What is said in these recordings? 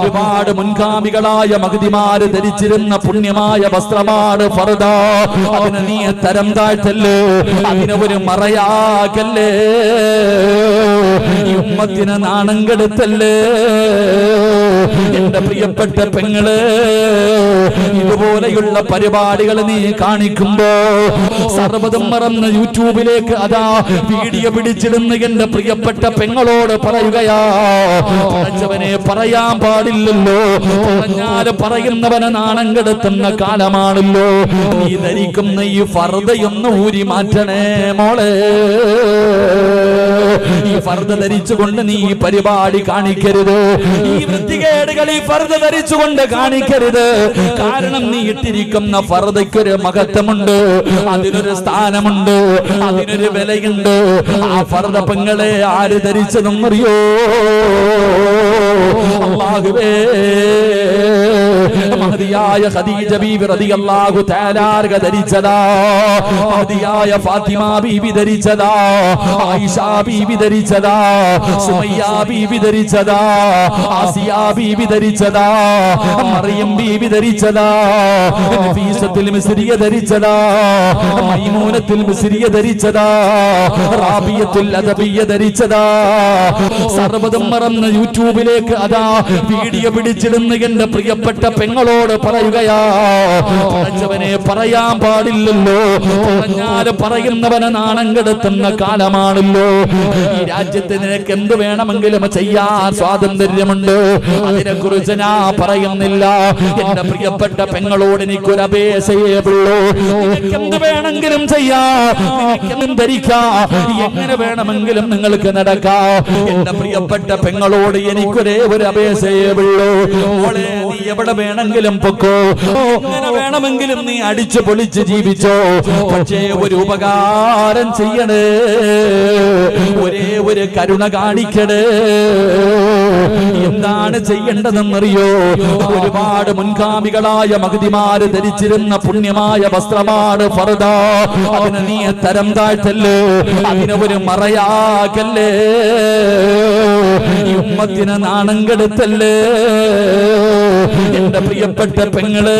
ഒരുപാട് മുൻഗാമികളായ മഹദിമാര് ധരിച്ചിരുന്ന പുണ്യമായ വസ്ത്രമാണ് ഫർദ. അതിനെ നീ തരം താഴ്ത്തല്ലേ, അതിനെ ഒരു മറയാക്കല്ലേ, ഈ ഉമ്മത്തിനെ നാണം കെടുത്തല്ലേ. എന്റെ പ്രിയപ്പെട്ട പെങ്ങള്, ഇതുപോലെയുള്ള പരിപാടികൾ നീ കാണിക്കുമ്പോ സർവ്വതും മറന്ന് യൂട്യൂബിലേക്ക് അതാ വീഡിയോ പിടിച്ചിടുന്ന എന്റെ പ്രിയപ്പെട്ട പെങ്ങളോട് പറയുകയാ, പറഞ്ഞവനെ പറയാൻ പാടില്ലല്ലോ, പറഞ്ഞാല് പറയുന്നവനെ നാണം കെടുത്തുന്ന കാലമാണല്ലോ. നീ ധരിക്കുന്ന ഈ ഫർദയൊന്ന് ഊരി മാറ്റണേ മോളെ. ഈ ഫർദ ധരിച്ചുകൊണ്ട് നീ ഈ പരിപാടി കാണിക്കരുത്. ഈ വൃത്തികേടുകൾ ഈ ഫർദ ധരിച്ചുകൊണ്ട് കാണിക്കരുത്. കാരണം നീ ഇട്ടിരിക്കുന്ന ഫർദയ്ക്കൊരു മഹത്വമുണ്ട്, അതിനൊരു സ്ഥാനമുണ്ട്, അതിനൊരു വിലയുണ്ട്. ആ ഫർദ പെങ്ങളെ ആര് ധരിച്ചതെന്നറിയോ? അല്ലാഹുവേ, മഹദിയായ ഖദീജ ബീബി റളിയല്ലാഹു തആല അൻഹ ധരിച്ചതാ, മഹദിയായ ഫാത്തിമ ബീബി ധരിച്ചതാ, ആയിഷ ബീബി ധരിച്ചതാ, സുമയ്യ ബീബി ധരിച്ചതാ, ആസിയ ബീബി ധരിച്ചതാ, മറിയം ബീബി ധരിച്ചതാ, നഫീസത്തുൽ മിസ്രിയ ധരിച്ചതാ, മൈമൂനത്തുൽ മിസ്രിയ ധരിച്ചതാ, റാബിയത്തുൽ അദബിയ ധരിച്ചതാ. സർവ്വതും മറന്ന് യൂട്യൂബിലേക്ക് അതാ വീഡിയോ പിടിച്ചിടുന്ന എന്റെ പ്രിയപ്പെട്ട പെങ്ങളോട് പറയുകയാ, പറഞ്ഞവനെ പറയാൻ പാടില്ലല്ലോ, പറഞ്ഞാല് പറയുന്നവനെ നാണം കെടുത്തുന്ന കാലമാണല്ലോ. ഈ രാജ്യത്ത് നിനക്ക് എന്ത് വേണമെങ്കിലും ചെയ്യാൻ സ്വാതന്ത്ര്യമുണ്ട്, അതിനെ കുറിച്ച് ഞാൻ പറയുന്നില്ല. എന്റെ പ്രിയപ്പെട്ട പെങ്ങളോട് എനിക്കൊരു അപേക്ഷയേ ഉള്ളൂ, നിനക്ക് എന്ത് വേണമെങ്കിലും ചെയ്യാം, നിനക്കെന്തും ധരിക്കാം, എങ്ങനെ വേണമെങ്കിലും നിങ്ങൾക്ക് നടക്കാം. എന്റെ പ്രിയപ്പെട്ട പെങ്ങളോട് എനിക്കൊരേ ഒരു അപേക്ഷയേ ഉള്ളൂ, മോളെ നീ എവിടെ വേണമെങ്കിലും പൊക്കോ, എങ്ങനെ വേണമെങ്കിലും നീ അടിച്ചു പൊളിച്ച് ജീവിച്ചോ, പക്ഷേ ഒരു ഉപകാരം ചെയ്യണേ, ഒരേ ഒരു കരുണ കാണിക്കണേ. എന്താണ് ചെയ്യേണ്ടതെന്നറിയോ? ഒരുപാട് മുൻഗാമികളായ മഹദിമാര് ധരിച്ചിരുന്ന പുണ്യമായ വസ്ത്രമാണ് ഫർദ. അതിനെ നീ തരം താഴ്ത്തല്ലേ, അതിനെ ഒരു മറയാക്കല്ലേ, ഈ ഉമ്മത്തിനെ നാണം കെടുത്തല്ലേ. എന്റെ പ്രിയപ്പെട്ട പെങ്ങള്,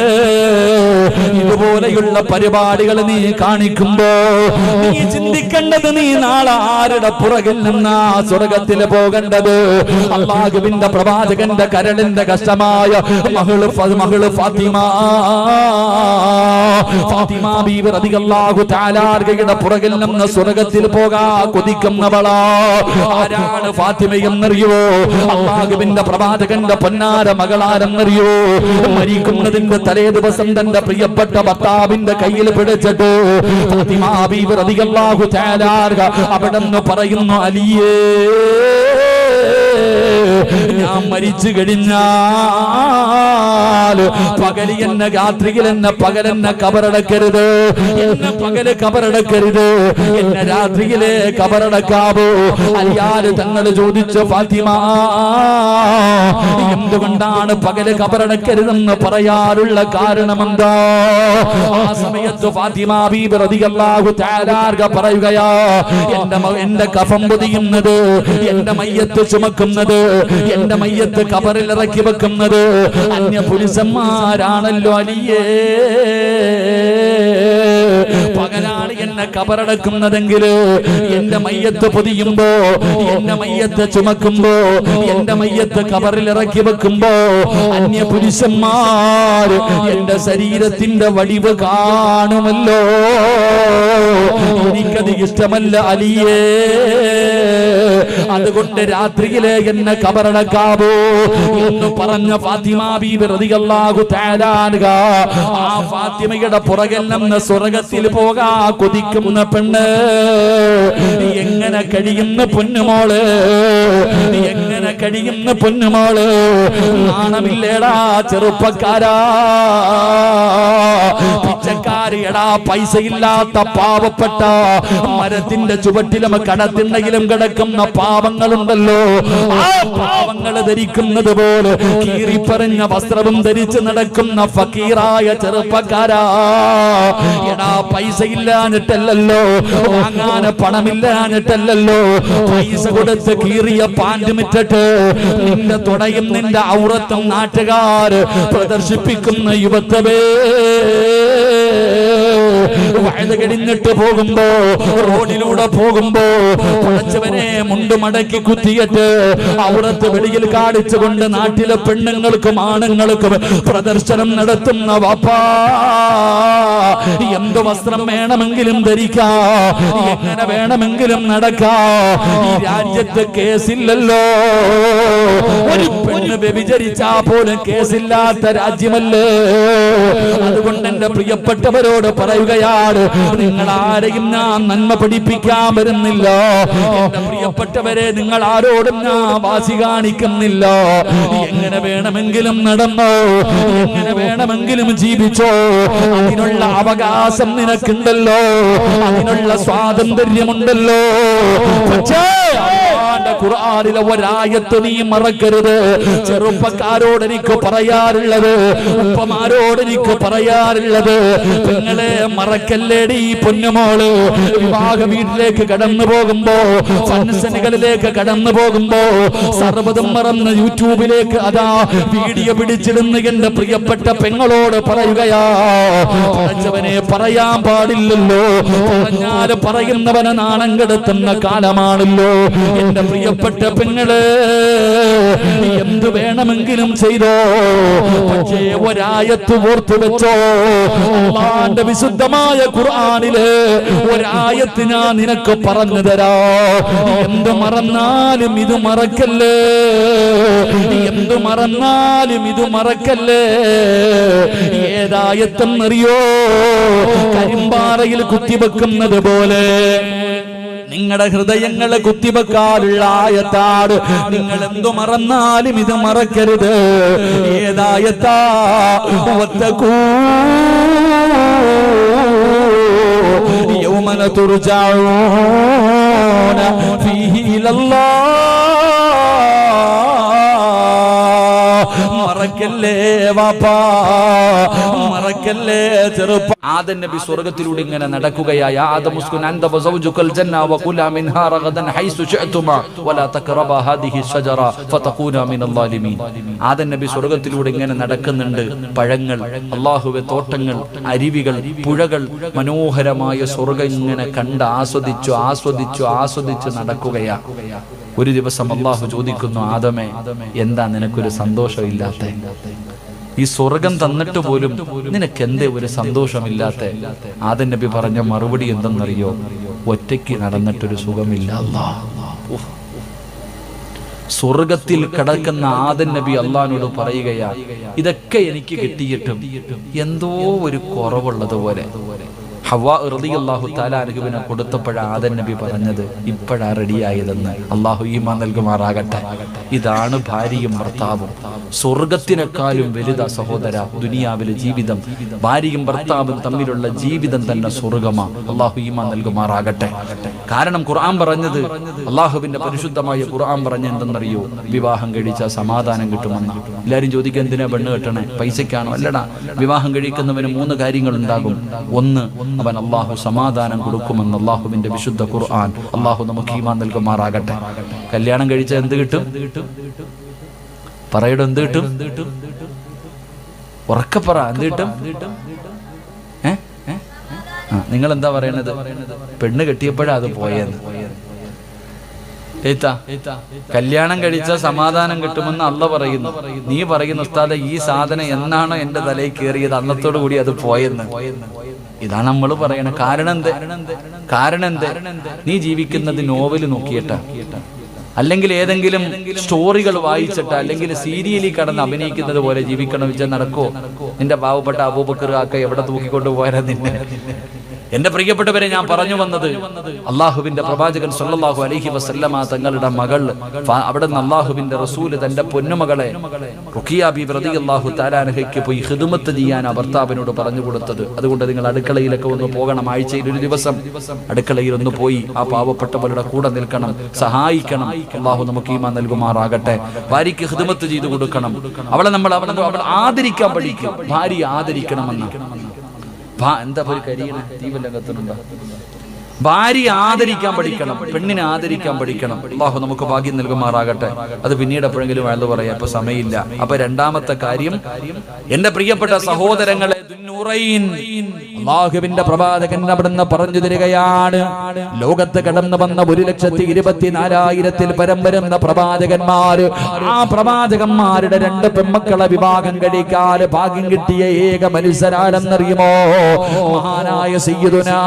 ഇതുപോലെയുള്ള പരിപാടികൾ നീ കാണിക്കുമ്പോ നീ ചിന്തിക്കേണ്ടത്, നീ നാളെ ആരുടെ പുറകിൽ നിന്നാ സ്വർഗത്തിൽ പോകേണ്ടത്? അല്ലാഹുവിന്റെ പ്രവാചകന്റെ കരളിന്റെ കഷ്ടമായ മകള് ഫാത്തിമ ബീവി റളിയല്ലാഹു തആല അൻഹയുടെ പുറകിൽ നിന്ന് സ്വർഗത്തിൽ പോകാ കൊതിക്കുന്നവളാ. ആരാണ് ഫാത്തിമയെന്നറിയോ? അല്ലാഹുവിന്റെ പ്രവാചകന്റെ പൊന്നാര മകളാരെന്നറിയോ? മരിക്കുന്നതിന്റെ തലേ ദിവസം തന്റെ പ്രിയപ്പെട്ട ഭർത്താവിന്റെ കയ്യിൽ പിടിച്ചിട്ട് ഫാത്തിമ ബീവി റളിയല്ലാഹു തആല അൻഹ അവിടെന്ന് പറയുന്നു, അലിയേ, ഞാൻ മരിച്ചു കഴിഞ്ഞാൽ പകല് എന്നെ, രാത്രിയിൽ എന്നെ, പകലെന്നെ കബറടക്കരുത്, എന്നെ പകല് കബറടക്കരുത്, എന്നെ രാത്രിയിലെ കബറടക്കാവോ? അലിയാല് തങ്ങൾ ചോദിച്ചു, ഫാത്തിമ എന്തുകൊണ്ടാണ് പകല് കബറടക്കരുതെന്ന് പറയാനുള്ള കാരണമെന്താ? ആ സമയത്ത് ഫാത്തിമ ബീബി റളിയല്ലാഹു തആല അൻഹ പറയുകയാ, എന്റെ കഫം പൊതിയുന്നത്, എന്റെ മയ്യത്ത് ചുമക്കുന്നത്, എന്റെ മയ്യത്ത് കബറിൽ ഇറക്കി വെക്കുന്നത് അന്യ പുരുഷന്മാരാണല്ലോ അലിയേ. പകലാണ് എന്നെ കബറടക്കുന്നതെങ്കിൽ എന്റെ മയ്യത്ത് പൊതിയുമ്പോ, എന്റെ മയ്യത്ത് ചുമക്കുമ്പോ, എന്റെ മയ്യത്ത് കബറിൽ ഇറക്കി വെക്കുമ്പോ അന്യ പുരുഷന്മാർ എന്റെ ശരീരത്തിന്റെ വടിവ് കാണുമല്ലോ. എനിക്കത് ഇഷ്ടമല്ല അലിയേ. അതുകൊണ്ട് രാത്രിയിലെ എന്നെ കബറടക്കാവോ എന്ന് പറഞ്ഞ ഫാത്തിമ ബീബി റളിയല്ലാഹു തആല അൻഹ ആ ഫാത്തിമയുടെ പുറകിൽ നിന്ന് സ്വർഗ്ഗത്തിൽ പോകാ കൊതിക്കുന്ന പെണ്ണ് എങ്ങനെ കഴിയുന്ന പൊന്നുമോള്, എങ്ങനെ കഴിയുന്ന പൊന്നുമോള്? നാണമില്ലേടാ ചെറുപ്പക്കാരാ? പിച്ചക്കാരി എടാ പൈസയില്ലാത്ത പാവപ്പെട്ട മരത്തിന്റെ ചുവട്ടിലും കടത്തിണ്ടെങ്കിലും കിടക്കുന്ന പാവങ്ങളുണ്ടല്ലോ, ആ പാവങ്ങൾ ധരിക്കുന്നത് പോലെ കീറിപ്പറഞ്ഞ വസ്ത്രവും ധരിച്ച് നടക്കുന്ന ഫക്കീറായ ചെറുപ്പക്കാരാ, എടാ പൈസയില്ലാഞ്ഞിട്ടല്ലോ, വാങ്ങാൻ പണമില്ലാഞ്ഞിട്ടല്ലോ, പൈസ കൊടുത്ത് കീറിയ പാൻറ് മിറ്റിട്ട് നിന്റെ തുടയും നിന്റെ ഔറത്തും നാട്ടുകാർ പ്രദർശിപ്പിക്കുന്ന യുവത്വേ, വഴുത് കഴിഞ്ഞിട്ട് പോകുമ്പോ റോഡിലൂടെ പോകുമ്പോ പടച്ചവനെ മുണ്ട് മടക്കി കുത്തിയിട്ട് ഔറത്ത് വെളിയിൽ കാണിച്ചുകൊണ്ട് നാട്ടിലെ പെണ്ണുങ്ങൾക്കും ആണുങ്ങൾക്കും പ്രദർശനം നടത്തുന്ന വാപ്പാ, എന്ത് വസ്ത്രം വേണമെങ്കിലും ധരിക്കാ, എങ്ങനെ വേണമെങ്കിലും നടക്കാ, ഈ രാജ്യത്ത് കേസില്ലല്ലോ. ഒരു പെണ്ണ് വ്യഭിചരിച്ചാ പോലും കേസില്ലാത്ത രാജ്യമല്ലേ. അതുകൊണ്ട് എന്റെ പ്രിയപ്പെട്ടവരോട് പറയുകയാണ്, നിങ്ങൾ ആരെയും ഞാൻ നന്മ പഠിപ്പിക്കാൻ വരുന്നില്ല. എന്റെ പ്രിയപ്പെട്ടവരെ, നിങ്ങൾ ആരോടും ഞാൻ വാശി കാണിക്കുന്നില്ല. എങ്ങനെ വേണമെങ്കിലും നടന്നോ, എങ്ങനെ വേണമെങ്കിലും ജീവിച്ചോ, അതിനുള്ള അവകാശം നിനക്കുണ്ടല്ലോ, അതിനുള്ള സ്വാതന്ത്ര്യമുണ്ടല്ലോ. പക്ഷേ ഖുർആനിലെ ഒരായത്ത് നീ മറക്കരുത്. ചെറുപ്പക്കാരോട് എനിക്ക് പറയാറുള്ളത്, ഉപ്പമാരോട് എനിക്ക് പറയാറുള്ളത്, നിങ്ങളെ മറക്കല്ലേടി പൊന്നുമോള്. വിവാഹ വീട്ടിലേക്ക് കടന്നു പോകുമ്പോ, ഫംഗ്ഷനുകളിലേക്ക് കടന്നു പോകുമ്പോ സർവ്വതും മറന്ന് യൂട്യൂബിലേക്ക് അതാ വീഡിയോ പിടിച്ചിടുന്ന എന്റെ പ്രിയപ്പെട്ട പെങ്ങളോട് പറയുകയാ, പഠിച്ചവനെ പറയാൻ പാടില്ലല്ലോ, പറഞ്ഞാല് പറയുന്നവനെ നാണം കെടുത്തുന്ന കാലമാണല്ലോ. എന്റെ പ്രിയപ്പെട്ട പെങ്ങള്, എന്തു വേണമെങ്കിലും ചെയ്തോ, പക്ഷേ ഒരായത്ത് ഓർത്തു വെച്ചോ. അല്ലാഹുവിന്റെ വിശുദ്ധമായ ഖുർആനില് ഒരായത്ത് ഞാൻ നിനക്ക് പറഞ്ഞു തരാ. എന്ത് മറന്നാലും ഇത് മറക്കല്ലേ, എന്ത് മറന്നാലും ഇത് മറക്കല്ലേ. ഏതായത്തെന്നറിയോ? കരിമ്പാറയിൽ കുത്തിവെക്കുന്നത് പോലെ നിങ്ങളുടെ ഹൃദയങ്ങളെ കുത്തിവെക്കാനുള്ള ആയത്താണ്. നിങ്ങൾ എന്തു മറന്നാലും ഇത് മറക്കരുത്. ഏതായത്താ? വത്തഖൂ യൗമന തുർജഊന ഫീഹി ഇലല്ലാഹ്. മറക്കല്ലേ വാപ്പാ, മറക്കല്ലേ ചെറുപ്പ. ആദം നബി സ്വർഗ്ഗത്തിലൂടെ ഇങ്ങനെ നടക്കുകയായി. ആദമുസ്കുൻ അൻത വസൗജുകൽ ജന്ന വകുലാ മിൻഹാ റഗദൻ ഹൈസു ശഅതുമാ വലാ തഖറബാ ഹാദിഹി ശജറ ഫതകൂനാ മിനൽ ളാലിമീൻ. ആദം നബി സ്വർഗ്ഗത്തിലൂടെ ഇങ്ങനെ നടക്കുന്നുണ്ട്. പഴങ്ങൾ, അല്ലാഹുവേ തോട്ടങ്ങൾ, അരുവികൾ, പുഴകൾ, മനോഹരമായ സ്വർഗ്ഗം ഇങ്ങനെ കണ്ട് ആസ്വദിച്ചു ആസ്വദിച്ചു ആസ്വദിച്ചു നടക്കുകയാ. ഒരു ദിവസം അല്ലാഹു ചോദിക്കുന്നു, ആദമേ, എന്താ നിനക്കൊരു സന്തോഷമില്ലാത്ത? ഈ സ്വർഗം തന്നിട്ട് പോലും നിനക്ക് എന്തേ ഒരു സന്തോഷമില്ലാത്ത? ആദം നബി പറഞ്ഞ മറുപടി എന്തെന്നറിയോ? ഒറ്റയ്ക്ക് നടന്നിട്ടൊരു സുഖമില്ല. സ്വർഗത്തിൽ കിടക്കുന്ന ആദം നബി അള്ളാഹിനോട് പറയുകയാ, ഇതൊക്കെ എനിക്ക് കിട്ടിയിട്ടും എന്തോ ഒരു കുറവുള്ളതുപോലെ. ഹവ്വാ റളിയല്ലാഹു തആല അൻഹുവിനെ കൊടുത്തപ്പോഴാണ് ആദം നബി പറഞ്ഞത്, ഇപ്പോഴാ റെഡിയായതെന്ന്. അള്ളാഹു ഈമാൻ നൽകുമാറാകട്ടെ. ഇതാണ് ഭാര്യയും ഭർത്താവും. സ്വർഗത്തിനേക്കാളും വലുതാ സഹോദര ദുനിയാവിലെ ജീവിതം. ഭാര്യയും ഭർത്താവും തമ്മിലുള്ള ജീവിതം തന്നെ സ്വർഗമാണ്. അള്ളാഹു ഈമാൻ നൽകുമാറാകട്ടെ. കാരണം ഖുർആൻ പറഞ്ഞത്, അള്ളാഹുവിന്റെ പരിശുദ്ധമായ ഖുർആൻ പറഞ്ഞ എന്തെന്നറിയോ? വിവാഹം കഴിച്ചാൽ സമാധാനം കിട്ടുമെന്ന. എല്ലാവരും ചോദിക്കുക, എന്തിനാ പെണ്ണ് കെട്ടണേ? പൈസക്കാണോ? അല്ലടാ. വിവാഹം കഴിക്കുന്നവന് 3 കാര്യങ്ങൾ ഉണ്ടാകും. ഒന്ന്, അവൻ അള്ളാഹു സമാധാനം കൊടുക്കുമെന്ന് അള്ളാഹുവിന്റെ വിശുദ്ധ ഖുർആൻ. അള്ളാഹു നമുക്ക് ഈമാൻ നൽകുമാറാകട്ടെ. കല്യാണം കഴിച്ചാൽ എന്ത് കിട്ടും? പറയടോ, എന്ത് കിട്ടും? ഉറക്കപ്പറ, എന്ത് കിട്ടും? നിങ്ങൾ എന്താ പറയണത്? പെണ്ണ് കെട്ടിയപ്പോഴാ അത് പോയെന്ന്. കല്യാണം കഴിച്ച സമാധാനം കിട്ടുമെന്ന് അള്ള പറയുന്നു. നീ പറയുന്നു, ഉസ്താദേ, ഈ സാധനം എന്നാണോ എന്റെ തലയിൽ കയറിയത് അന്നത്തോടു കൂടി അത് പോയെന്ന്. ഇതാണ് നമ്മൾ പറയണത്. കാരണം എന്ത്? നീ ജീവിക്കുന്നത് നോവല് നോക്കിയിട്ടാ, അല്ലെങ്കിൽ ഏതെങ്കിലും സ്റ്റോറികൾ വായിച്ചിട്ട്, അല്ലെങ്കിൽ സീരിയലിൽ കടന്ന് അഭിനയിക്കുന്നത് പോലെ ജീവിക്കണം വെച്ചാൽ നടക്കോ? നിന്റെ പാവപ്പെട്ട അബൂബക്കർ കാക്ക എവിടെ തൂക്കിക്കൊണ്ട് പോയാലും നിന്നെ എന്റെ പ്രിയപ്പെട്ടവരെ, ഞാൻ പറഞ്ഞു വന്നത് അള്ളാഹുവിന്റെ പ്രവാചകൻ സല്ലല്ലാഹു അലൈഹി വസല്ലമ തങ്ങളുടെ മകൾ, അവിടെ നിന്ന് അള്ളാഹുവിന്റെ റസൂല് തന്റെ പൊന്നുമകളെ റുഖിയ ബീബി റളിയല്ലാഹു തആല അൻഹയ്ക്ക് പോയി ഖിദ്മത്ത് ചെയ്യാൻ ഭർത്താവിനോട് പറഞ്ഞു കൊടുത്തത്. അതുകൊണ്ട് നിങ്ങൾ അടുക്കളയിലൊക്കെ ഒന്ന് പോകണം, ആഴ്ചയിൽ ഒരു ദിവസം അടുക്കളയിൽ ഒന്ന് പോയി ആ പാവപ്പെട്ടവരുടെ കൂടെ നിൽക്കണം, സഹായിക്കണം. അള്ളാഹു നമുക്ക് ഈമാൻ നൽകുമാറാകട്ടെ. ഭാര്യയ്ക്ക് ഖിദ്മത്ത് ചെയ്തു കൊടുക്കണം. അവളെ നമ്മൾ ആദരിക്കാൻ പഠിക്കും. ഭാര്യ ആദരിക്കണമെന്ന് എന്താ ഒരു കരിയണ തീവല്ല കത്തുന്നുണ്ടോ? ഭാര്യ ആദരിക്കാൻ പഠിക്കണം, പെണ്ണിനെ ആദരിക്കാൻ പഠിക്കണം. അല്ലാഹു നമുക്ക് ഭാഗ്യം നൽകുമാറാകട്ടെ. അത് പിന്നീട് എപ്പോഴെങ്കിലും വേണ്ടത് പറയാം, ഇപ്പൊ സമയമില്ല. അപ്പൊ രണ്ടാമത്തെ കാര്യം, എന്റെ പ്രിയപ്പെട്ട സഹോദരങ്ങളെ, അല്ലാഹുവിന്റെ പ്രവാചകൻ അവിടുന്ന് പറഞ്ഞു തരികയാണ്, ലോകത്ത് കടന്നു വന്ന 1,24,000 പരം വരുന്ന പ്രവാചകന്മാര്, ആ പ്രവാചകന്മാരുടെ 2 പെൺമക്കളെ വിവാഹം കഴിക്കാൻ ഭാഗ്യം കിട്ടിയ ഏക മനുഷ്യരാണെന്നറിയുമോ? മഹാനായ സയ്യിദുനാ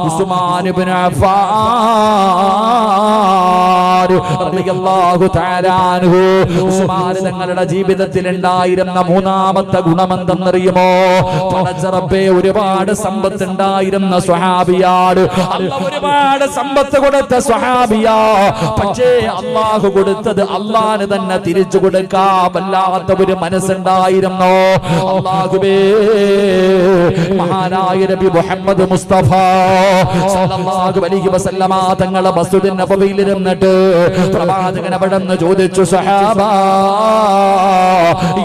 ഉസ്മാൻ ഇബ്നു അഫ്ഫാൻ റളിയല്ലാഹു തആല അൻഹു. ഉസ്മാൻ തങ്ങളുടെ ജീവിതത്തിൽ ഉണ്ടായിരുന്ന 3ാമത്തെ ഗുണമെന്തെന്നറിയുമോ? പടച്ചറബ്ബേ, ഒരുപാട് സമ്പത്ത് ഉണ്ടായിരുന്ന സ്വഹാബിയാണ്. അല്ലാഹു ഒരുപാട് സമ്പത്ത് കൊടുത്ത സ്വഹാബിയാ. പക്ഷേ അല്ലാഹു കൊടുത്തത് അല്ലാഹുവിന് തന്നെ തിരിച്ചു കൊടുക്കാൻ വല്ലാത്ത ഒരു മനസ്സുണ്ടായിരുന്നു. അല്ലാഹുവേ, മഹാനായ നബി മുഹമ്മദ് മുസ്തഫ സല്ലല്ലാഹു അലൈഹി വസല്ലമ തങ്ങളെ മസ്ജിദുൻ നബവിയിൽ ഇരുന്നിട്ട് പ്രവാചകൻ അവിടുന്ന് ചോദിച്ചു, സഹാബ,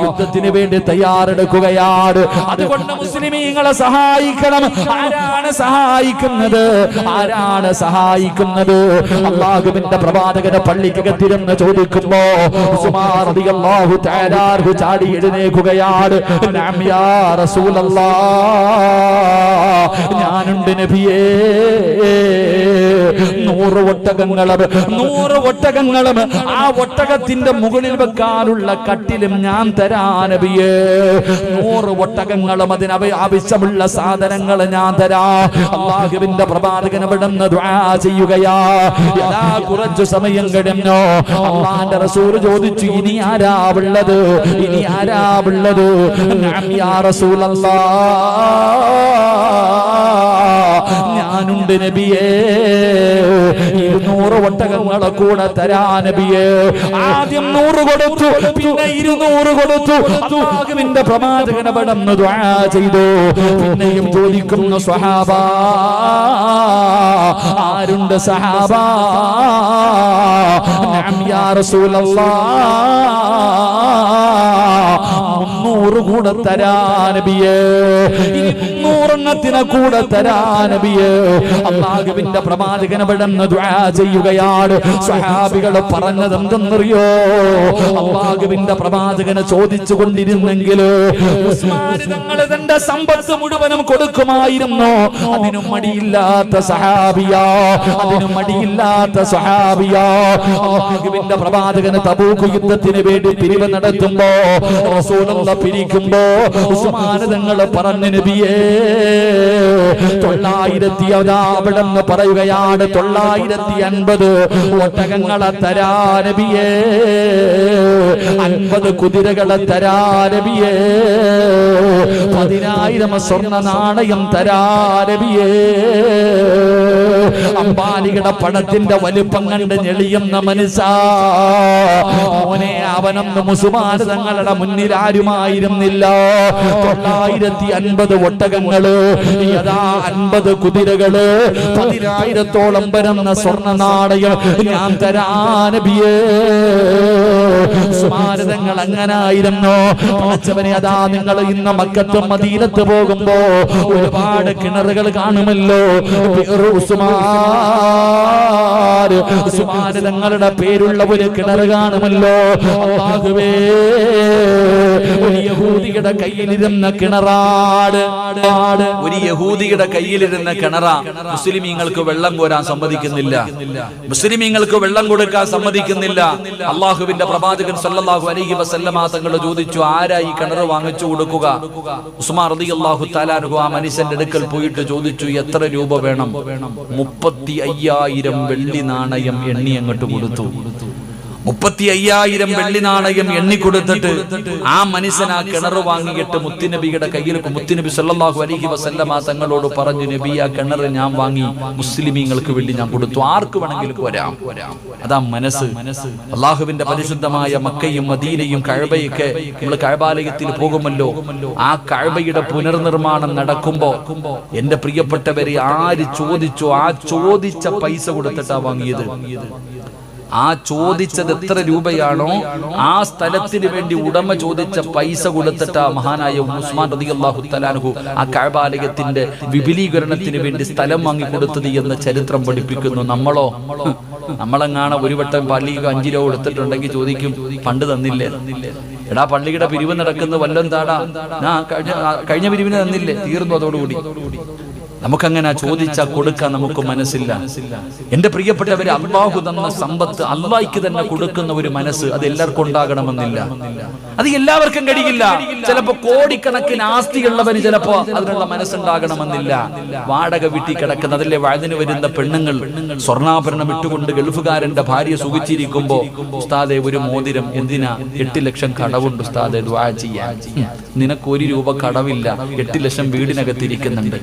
യുദ്ധത്തിന് വേണ്ടി തയ്യാറെടുക്കുകയാണ്, അതുകൊണ്ട് മുസ്ലിമീങ്ങളെ സഹായിക്കണം. ആരാണ് സഹായിക്കുന്നത്? ആരാണ് സഹായിക്കുന്നത്? അല്ലാഹുവിന്റെ പ്രവാചകനെ പള്ളിക്കകത്തിരുന്ന് ചോദിക്കുമ്പോ ഉസ്മാൻ റളിയല്ലാഹു തആല അൻഹു ചാടി എഴുന്നേൽക്കുകയാണ്. നഅം യാ റസൂലല്ലാഹ്, ഞാനുണ്ട് നബിയേ. 100 ഒട്ടകങ്ങളും ആ ഒട്ടകത്തിന്റെ മുകളിൽ വെക്കാനുള്ള കട്ടിലും ഞാൻ തരാ നബിയേ. 100 ഒട്ടകങ്ങളും അതിന് ആവശ്യമുള്ള സാധനങ്ങൾ ഞാൻ തരാ. അല്ലാഹുവിന്റെ പ്രവാചകൻ അവിടുന്ന് ദുആ ചെയ്യുകയാ. കുറച്ചു സമയം കഴിഞ്ഞോ അല്ലാഹുവിന്റെ റസൂൽ ചോദിച്ചു, ഇനി ആരാ ഉള്ളത്? ഇനി ആരാ ഉള്ളത്? നഅം യാ റസൂലല്ലാഹ്, ഞാനുണ്ട് നബിയേ. 200 ഒട്ടകങ്ങളെ കൂടെ തരാ നബിയേ. ആദ്യം 100 കൊടുത്തു, പിന്നെ 200 കൊടുത്തു. അല്ലാഹുവിന്റെ പ്രവാചകൻ അവിടുന്ന് ദുആ ചെയ്തു. പിന്നെയും ചോദിക്കുന്നു, സ്വഹാബ, ആരുണ്ട് സഹാബ? നഅം യാ റസൂലല്ലാഹ്, 300 കൂടെ തരാ നബിയേ. 300 കൂടെ തരാ നബിയേ. അല്ലാഹുവിന്റെ പ്രവാചകൻ അവിടുന്ന് ദുആ ചെയ്യുകയാണ്. സ്വഹാബികൾ പറഞ്ഞത് എന്തെന്നറിയോ? അല്ലാഹുവിന്റെ പ്രവാചകനെ ചോദിച്ചു കൊണ്ടിരുന്നെങ്കിൽ ഉസ്മാൻ തങ്ങൾ തന്റെ സമ്പത്ത് മുഴുവനും കൊടുക്കുമായിരുന്നു. അതിനും മടിയില്ലാത്ത സഹാബിയാ, അതിനും മടിയില്ലാത്ത സഹാബിയാ. അല്ലാഹുവിന്റെ പ്രവാചകന് തബൂക്ക് യുദ്ധത്തിന് വേണ്ടി പിരിവ് നടത്തുമ്പോ, റസൂലുള്ളാഹി പിരിക്കുമ്പോ ഉസ്മാൻ തങ്ങൾ പറഞ്ഞു, നബിയേ, 900 അവിടെന്ന് പറയുകയാണ്, 950 ഒട്ടകങ്ങളെ തരാ നബിയേ, 50 കുതിരകളെ തരാ നബിയേ, 10,000 സ്വർണ്ണ നാണയം തരാ നബിയേ. അംബാനിയുടെ പണത്തിന്റെ വലിപ്പം കണ്ട് ഞെളിയുന്ന മനസ്സാ. മോനെ, അവനൊന്നും ഉസ്മാൻ തങ്ങളുടെ മുന്നിൽ ആരുമായിരുന്നില്ല. 950 ഒട്ടകങ്ങള്, യഥാ 50 കുതിരകള്, 10,000-ഓളം വരുന്ന സ്വർണ്ണ നാണയം ഞാൻ തരാ നബിയേ. ഉസ്മാൻ തങ്ങൾ അങ്ങനായിരുന്നു. പടച്ചവനെ, അതാ നിങ്ങൾ ഇന്ന് മക്കത്തും മദീനത്ത് പോകുമ്പോ ഒരുപാട് കിണറുകൾ കാണുമല്ലോ. ഉസ്മാൻ തങ്ങളുടെ പേരുള്ള ഒരു കിണർ കാണുമല്ലോ. അല്ലാഹുവേ, ഒരു യഹൂദിയുടെ കയ്യിലിരുന്ന കിണറാട്, ഒരു യഹൂദിയുടെ കയ്യിലിരുന്ന കിണറാ. മുസ്ലിമീങ്ങൾക്ക് വെള്ളം കോരാൻ സമ്മതിക്കുന്നില്ല, മുസ്ലിമീങ്ങൾക്ക് വെള്ളം കൊടുക്കാൻ സമ്മതിക്കുന്നില്ല. അള്ളാഹുവിന്റെ പ്രവാചകൻ സല്ലല്ലാഹു അലൈഹി വസല്ലമ തങ്ങൾ ചോദിച്ചു, ആരാ ഈ കിണർ വാങ്ങിച്ചു കൊടുക്കുക? ഉസ്മാൻ റളിയല്ലാഹു തആല അൻഹു ആ മനുഷ്യന്റെ അടുക്കൽ പോയിട്ട് ചോദിച്ചു, എത്ര രൂപ വേണം? 35,000 വെള്ളി നാണയം എണ്ണി അങ്ങോട്ട് കൊടുത്തു. 35,000 വെള്ളി നാണയം എണ്ണിക്കൊടുത്തിട്ട് ആ മനുഷ്യൻ ആ കിണർ വാങ്ങിയിട്ട് മുത്തുനബിയുടെ കയ്യിൽ മുത്തുനബി സല്ലല്ലാഹു അലൈഹി വസല്ലമ തങ്ങളോട് പറഞ്ഞു, നബി ആ കിണർ ഞാൻ വാങ്ങി മുസ്ലിമീങ്ങൾക്ക് വേണ്ടി ഞാൻ കൊടുത്തു, ആർക്ക് വേണമെങ്കിലും വരാം. അതാ മനസ്സ്. അള്ളാഹുവിന്റെ പരിശുദ്ധമായ മക്കയും മദീനയും കഅബയൊക്കെ നമ്മൾ കഅബാലയത്തിൽ പോകുമല്ലോ, ആ കഅബയുടെ പുനർനിർമ്മാണം നടക്കുമ്പോ എന്റെ പ്രിയപ്പെട്ടവരെ ആര് ചോദിച്ചോ ആ ചോദിച്ച പൈസ കൊടുത്തിട്ടാ വാങ്ങിയത്. ആ ചോദിച്ചത് എത്ര രൂപയാണോ ആ സ്ഥലത്തിന് വേണ്ടി ഉടമ ചോദിച്ച പൈസ കൊടുത്തിട്ട് മഹാനായ ഉസ്മാൻ റളിയല്ലാഹു തആല അൻഹു ആ കഅബാലയത്തിന്റെ വിപുലീകരണത്തിന് വേണ്ടി സ്ഥലം വാങ്ങി കൊടുത്തത് എന്ന് ചരിത്രം പഠിപ്പിക്കുന്നു. നമ്മളെങ്ങാണ് ഒരു വട്ടം പള്ളിക്ക് 5 രൂപ കൊടുത്തിട്ടുണ്ടെങ്കിൽ ചോദിക്കും, പണ്ട് തന്നില്ലേ? എടാ പള്ളിയുടെ പിരിവ് നടക്കുന്ന വല്ലതും താടാ, കഴിഞ്ഞ പിരിവിന് തന്നില്ലേ? തീർന്നു അതോടുകൂടി. നമുക്കങ്ങനെ ചോദിച്ചാൽ കൊടുക്കാൻ നമുക്ക് മനസ്സില്ല. എന്റെ പ്രിയപ്പെട്ടവരെ, അള്ളാഹു തന്ന സമ്പത്ത് അള്ളാഹിക്ക് തന്നെ കൊടുക്കുന്ന ഒരു മനസ്സ് അത് എല്ലാവർക്കും ഉണ്ടാകണമെന്നില്ല. അത് എല്ലാവർക്കും കഴിയില്ല. ചിലപ്പോ കോടിക്കണക്കിന് ആസ്തിയുള്ളവന് ചിലപ്പോ അതിനുള്ള മനസ്സുണ്ടാകണമെന്നില്ല. വാടക വീട്ടിൽ കിടക്കുന്ന അതിലെ വഴുതിന് വരുന്ന പെണ്ണുങ്ങൾ സ്വർണ്ണാഭരണം ഇട്ടുകൊണ്ട് ഗൾഫുകാരന്റെ ഭാര്യ സുഖിച്ചിരിക്കുമ്പോ, ഉസ്താദെ ഒരു മോതിരം എന്തിനാ? 8 ലക്ഷം കടവുണ്ട് ഉസ്താദെ, ദുആ ചെയ്യാൻ. നിനക്ക് 1 രൂപ കടവില്ല, 8 ലക്ഷം വീടിനകത്തിരിക്കുന്നുണ്ട്.